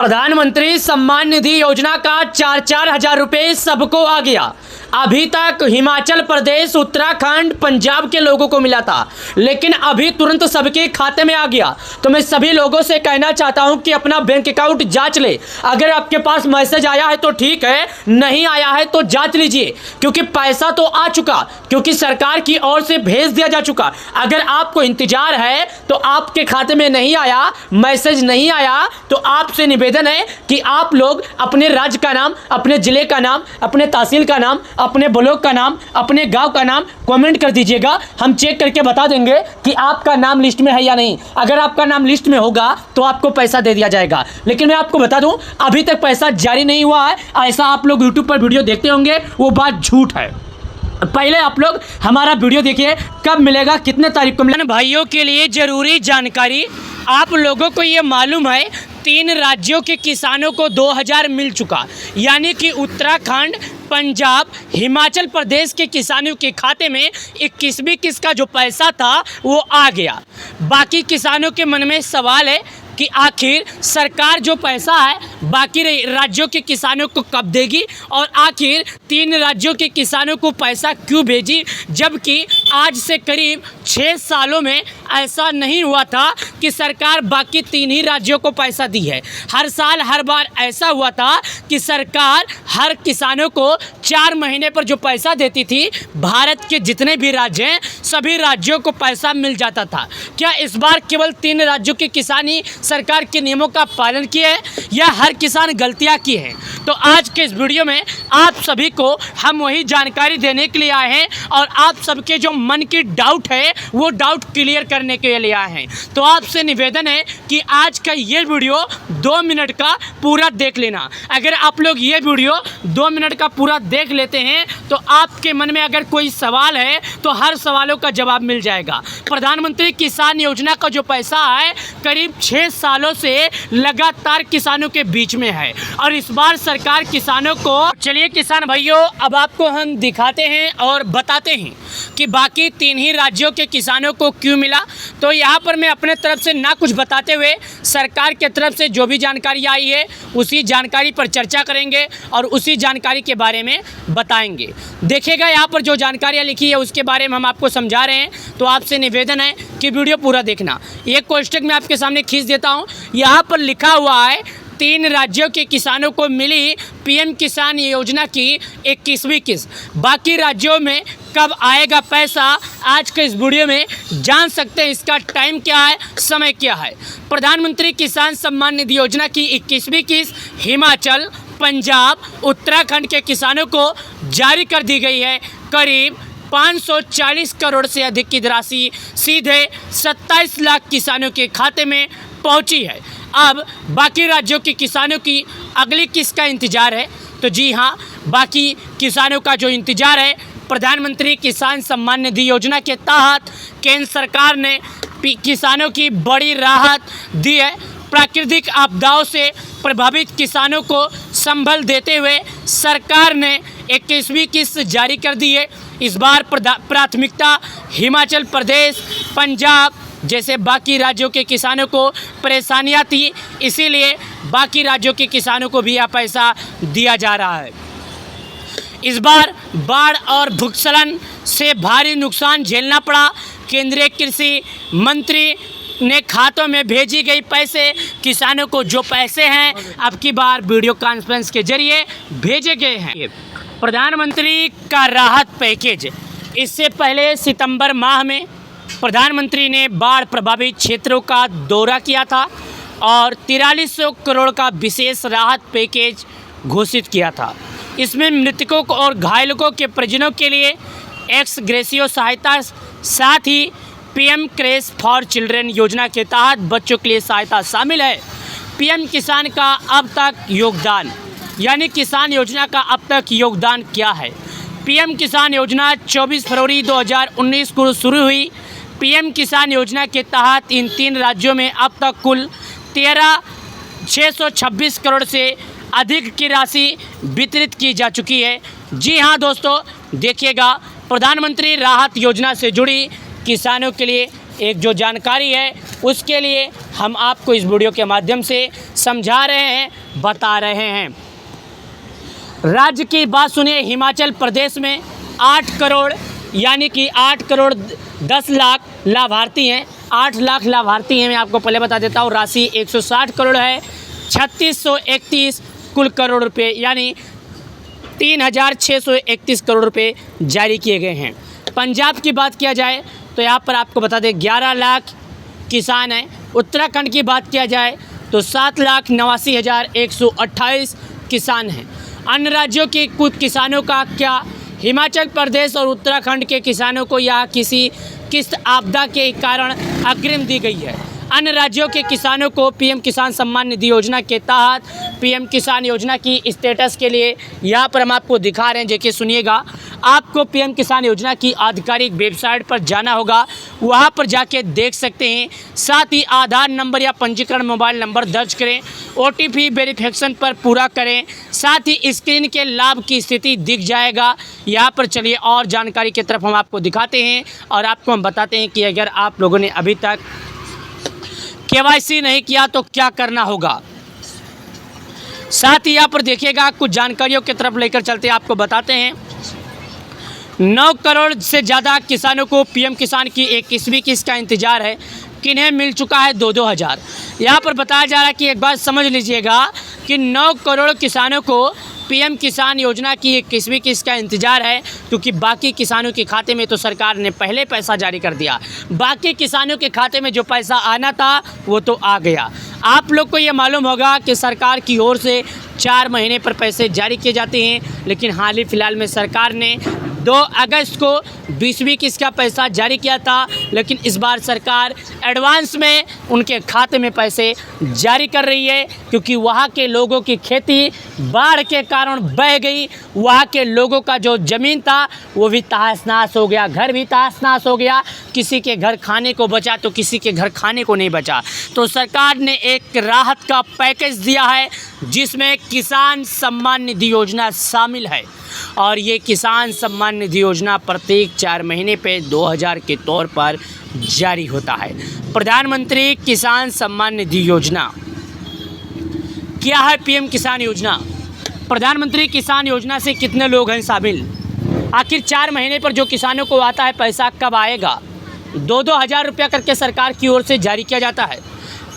प्रधानमंत्री सम्मान निधि योजना का 4-4 हजार रुपये सबको आ गया। अभी तक हिमाचल प्रदेश, उत्तराखंड, पंजाब के लोगों को मिला था, लेकिन अभी तुरंत सबके खाते में आ गया। तो मैं सभी लोगों से कहना चाहता हूं कि अपना बैंक अकाउंट जांच ले। अगर आपके पास मैसेज आया है तो ठीक है, नहीं आया है तो जांच लीजिए, क्योंकि पैसा तो आ चुका, क्योंकि सरकार की ओर से भेज दिया जा चुका। अगर आपको इंतजार है तो आपके खाते में नहीं आया, मैसेज नहीं आया, तो आपसे निवेदन है कि आप लोग अपने राज्य का नाम, अपने जिले का नाम, अपने तहसील का नाम, अपने ब्लॉक का नाम, अपने गांव का नाम कमेंट कर दीजिएगा। हम चेक करके बता देंगे कि आपका नाम लिस्ट में है या नहीं। अगर आपका नाम लिस्ट में होगा तो आपको पैसा दे दिया जाएगा। लेकिन मैं आपको बता दूं, अभी तक पैसा जारी नहीं हुआ है। ऐसा आप लोग यूट्यूब पर वीडियो देखते होंगे, वो बात झूठ है। पहले आप लोग हमारा वीडियो देखिए, कब मिलेगा, कितने तारीख को मिलेगा। भाइयों के लिए जरूरी जानकारी, आप लोगों को ये मालूम है 3 राज्यों के किसानों को 2000 मिल चुका, यानी कि उत्तराखंड, पंजाब, हिमाचल प्रदेश के किसानों के खाते में 21वीं किस्त का जो पैसा था वो आ गया। बाकी किसानों के मन में सवाल है कि आखिर सरकार जो पैसा है बाकी राज्यों के किसानों को कब देगी, और आखिर 3 राज्यों के किसानों को पैसा क्यों भेजी, जबकि आज से करीब 6 सालों में ऐसा नहीं हुआ था कि सरकार बाकी 3 ही राज्यों को पैसा दी है। हर साल हर बार ऐसा हुआ था कि सरकार हर किसानों को 4 महीने पर जो पैसा देती थी, भारत के जितने भी राज्य हैं सभी राज्यों को पैसा मिल जाता था। क्या इस बार केवल 3 राज्यों के किसान ही सरकार के नियमों का पालन किए हैं, या हर किसान गलतियां की हैं? तो आज के इस वीडियो में आप सभी को हम वही जानकारी देने के लिए आए हैं, और आप सबके जो मन की डाउट है वो डाउट क्लियर करने के लिए आए हैं। तो आपसे निवेदन है कि आज का ये वीडियो 2 मिनट का पूरा देख लेना। अगर आप लोग ये वीडियो 2 मिनट का पूरा देख लेते हैं तो आपके मन में अगर कोई सवाल है तो हर सवालों का जवाब मिल जाएगा। प्रधानमंत्री किसान योजना का जो पैसा है करीब 6 सालों से लगातार किसानों के बीच में है, और इस बार सरकार किसानों को, चलिए किसान भाइयों अब आपको हम दिखाते हैं और बताते हैं कि बाकी 3 ही राज्यों के किसानों को क्यों मिला। तो यहाँ पर मैं अपने तरफ से ना कुछ बताते हुए सरकार के तरफ से जो भी जानकारी आई है उसी जानकारी पर चर्चा करेंगे और उसी जानकारी के बारे में बताएंगे। देखिएगा यहाँ पर जो जानकारियाँ लिखी है उसके बारे में हम आपको समझा रहे हैं, तो आपसे निवेदन है कि वीडियो पूरा देखना। एक कोष्टक मैं आपके सामने खींच देता हूँ, यहाँ पर लिखा हुआ है 3 राज्यों के किसानों को मिली पीएम किसान योजना की 21वीं किस्त। बाकी राज्यों में कब आएगा पैसा, आज के इस वीडियो में जान सकते हैं। इसका टाइम क्या है, समय क्या है। प्रधानमंत्री किसान सम्मान निधि योजना की 21वीं किस्त हिमाचल, पंजाब, उत्तराखंड के किसानों को जारी कर दी गई है। करीब 540 करोड़ से अधिक की राशि सीधे 27 लाख किसानों के खाते में पहुंची है। अब बाकी राज्यों के किसानों की अगली किस्त का इंतजार है। तो जी हाँ, बाकी किसानों का जो इंतजार है, प्रधानमंत्री किसान सम्मान निधि योजना के तहत केंद्र सरकार ने किसानों की बड़ी राहत दी है। प्राकृतिक आपदाओं से प्रभावित किसानों को संबल देते हुए सरकार ने 21वीं किस्त जारी कर दी है। इस बार प्राथमिकता हिमाचल प्रदेश, पंजाब जैसे बाकी राज्यों के किसानों को परेशानियां थी, इसीलिए बाकी राज्यों के किसानों को भी यह पैसा दिया जा रहा है। इस बार बाढ़ और भूस्खलन से भारी नुकसान झेलना पड़ा। केंद्रीय कृषि मंत्री ने खातों में भेजी गई पैसे, किसानों को जो पैसे हैं अब की बार वीडियो कॉन्फ्रेंस के जरिए भेजे गए हैं। प्रधानमंत्री का राहत पैकेज, इससे पहले सितंबर माह में प्रधानमंत्री ने बाढ़ प्रभावित क्षेत्रों का दौरा किया था और 4300 करोड़ का विशेष राहत पैकेज घोषित किया था। इसमें मृतकों और घायलों के परिजनों के लिए एक्स ग्रेसियो सहायता, साथ ही पीएम केयर्स फॉर चिल्ड्रन योजना के तहत बच्चों के लिए सहायता शामिल है। पीएम किसान का अब तक योगदान, यानी किसान योजना का अब तक योगदान क्या है। पीएम किसान योजना 24 फरवरी 2019 को शुरू हुई। पीएम किसान योजना के तहत इन 3 राज्यों में अब तक कुल 13,626 करोड़ से अधिक की राशि वितरित की जा चुकी है। जी हाँ दोस्तों, देखिएगा, प्रधानमंत्री राहत योजना से जुड़ी किसानों के लिए एक जो जानकारी है उसके लिए हम आपको इस वीडियो के माध्यम से समझा रहे हैं, बता रहे हैं। राज्य की बात सुनिए, हिमाचल प्रदेश में 8 करोड़ यानी कि 8 करोड़ 10 लाख लाभार्थी हैं। 8 लाख लाभार्थी हैं। मैं आपको पहले बता देता हूँ, राशि 160 करोड़ है। 3631 कुल करोड़ रुपए यानी 3631 करोड़ रुपए जारी किए गए हैं। पंजाब की बात किया जाए तो यहाँ पर आपको बता दें 11 लाख किसान हैं। उत्तराखंड की बात किया जाए तो 7,89,128 किसान हैं। अन्य राज्यों के कुछ किसानों का क्या? हिमाचल प्रदेश और उत्तराखंड के किसानों को यह किस्त आपदा के कारण अग्रिम दी गई है। अन्य राज्यों के किसानों को पीएम किसान सम्मान निधि योजना के तहत पीएम किसान योजना की स्टेटस के लिए यहाँ पर हम आपको दिखा रहे हैं। देखिए सुनिएगा, आपको पीएम किसान योजना की आधिकारिक वेबसाइट पर जाना होगा, वहाँ पर जाके देख सकते हैं। साथ ही आधार नंबर या पंजीकरण मोबाइल नंबर दर्ज करें, ओटीपी वेरिफिकेशन पर पूरा करें। साथ ही स्क्रीन के लाभ की स्थिति दिख जाएगा। यहाँ पर चलिए और जानकारी की तरफ हम आपको दिखाते हैं और आपको हम बताते हैं कि अगर आप लोगों ने अभी तक केवाईसी नहीं किया तो क्या करना होगा। साथ ही यहाँ पर देखिएगा, कुछ जानकारियों की तरफ लेकर चलते हैं, आपको बताते हैं। 9 करोड़ से ज़्यादा किसानों को पीएम किसान की 21वीं किस्त का इंतजार है। किन्हें मिल चुका है 2-2 हज़ार। यहाँ पर बताया जा रहा है कि एक बात समझ लीजिएगा कि 9 करोड़ किसानों को पीएम किसान योजना की 21वीं किस्त का इंतजार है, क्योंकि बाकी किसानों के खाते में तो सरकार ने पहले पैसा जारी कर दिया। बाकी किसानों के खाते में जो पैसा आना था वो तो आ गया। आप लोग को ये मालूम होगा कि सरकार की ओर से 4 महीने पर पैसे जारी किए जाते हैं, लेकिन हाल ही फिलहाल में सरकार ने 2 अगस्त को 20वीं किस्त का पैसा जारी किया था, लेकिन इस बार सरकार एडवांस में उनके खाते में पैसे जारी कर रही है, क्योंकि वहाँ के लोगों की खेती बाढ़ के कारण बह गई। वहाँ के लोगों का जो ज़मीन था वो भी तहस नहस हो गया, घर भी तहस नहस हो गया। किसी के घर खाने को बचा तो किसी के घर खाने को नहीं बचा। तो सरकार ने एक राहत का पैकेज दिया है जिसमें किसान सम्मान निधि योजना शामिल है, और ये किसान सम्मान निधि योजना प्रत्येक 4 महीने पे 2000 के तौर पर जारी होता है। प्रधानमंत्री किसान सम्मान निधि योजना क्या है? पीएम किसान योजना, प्रधानमंत्री किसान योजना से कितने लोग हैं शामिल? आखिर 4 महीने पर जो किसानों को आता है पैसा कब आएगा? 2-2 हज़ार रुपया करके सरकार की ओर से जारी किया जाता है।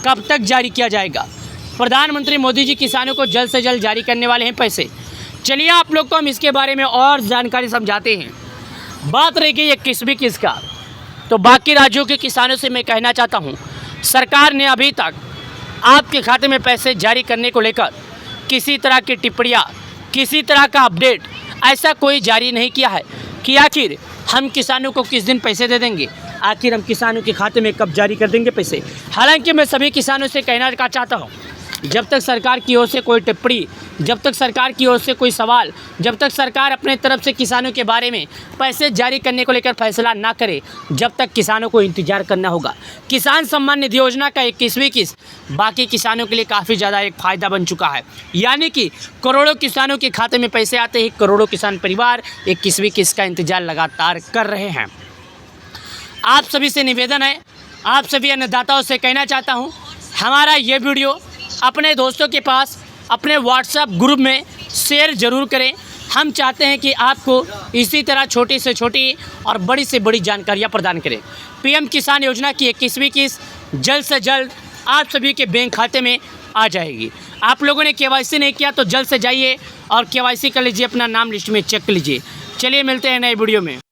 कब तक जारी किया जाएगा? प्रधानमंत्री मोदी जी किसानों को जल्द से जल्द जारी करने वाले हैं पैसे। चलिए आप लोग को हम इसके बारे में और जानकारी समझाते हैं। बात रह गई 21वीं किस्त का, तो बाकी राज्यों के किसानों से मैं कहना चाहता हूं, सरकार ने अभी तक आपके खाते में पैसे जारी करने को लेकर किसी तरह की टिप्पणियाँ, किसी तरह का अपडेट ऐसा कोई जारी नहीं किया है कि आखिर हम किसानों को किस दिन पैसे दे देंगे, आखिर हम किसानों के खाते में कब जारी कर देंगे पैसे। हालांकि मैं सभी किसानों से कहना चाहता हूँ, जब तक सरकार की ओर से कोई टिप्पणी, जब तक सरकार की ओर से कोई सवाल, जब तक सरकार अपने तरफ से किसानों के बारे में पैसे जारी करने को लेकर फैसला ना करे, जब तक किसानों को इंतजार करना होगा। किसान सम्मान निधि योजना का 21वीं किस्त बाकी किसानों के लिए काफ़ी ज़्यादा एक फ़ायदा बन चुका है। यानी कि करोड़ों किसानों के खाते में पैसे आते ही करोड़ों किसान परिवार 21वीं किस्त का इंतजार लगातार कर रहे हैं। आप सभी से निवेदन है, आप सभी अन्नदाताओं से कहना चाहता हूँ, हमारा ये वीडियो अपने दोस्तों के पास अपने व्हाट्सएप ग्रुप में शेयर ज़रूर करें। हम चाहते हैं कि आपको इसी तरह छोटी से छोटी और बड़ी से बड़ी जानकारियाँ प्रदान करें। पीएम किसान योजना की 21वीं किस्त जल्द से जल्द आप सभी के बैंक खाते में आ जाएगी। आप लोगों ने केवाईसी नहीं किया तो जल्द से जाइए और केवाईसी कर लीजिए, अपना नाम लिस्ट में चेक कर लीजिए। चलिए मिलते हैं नए वीडियो में।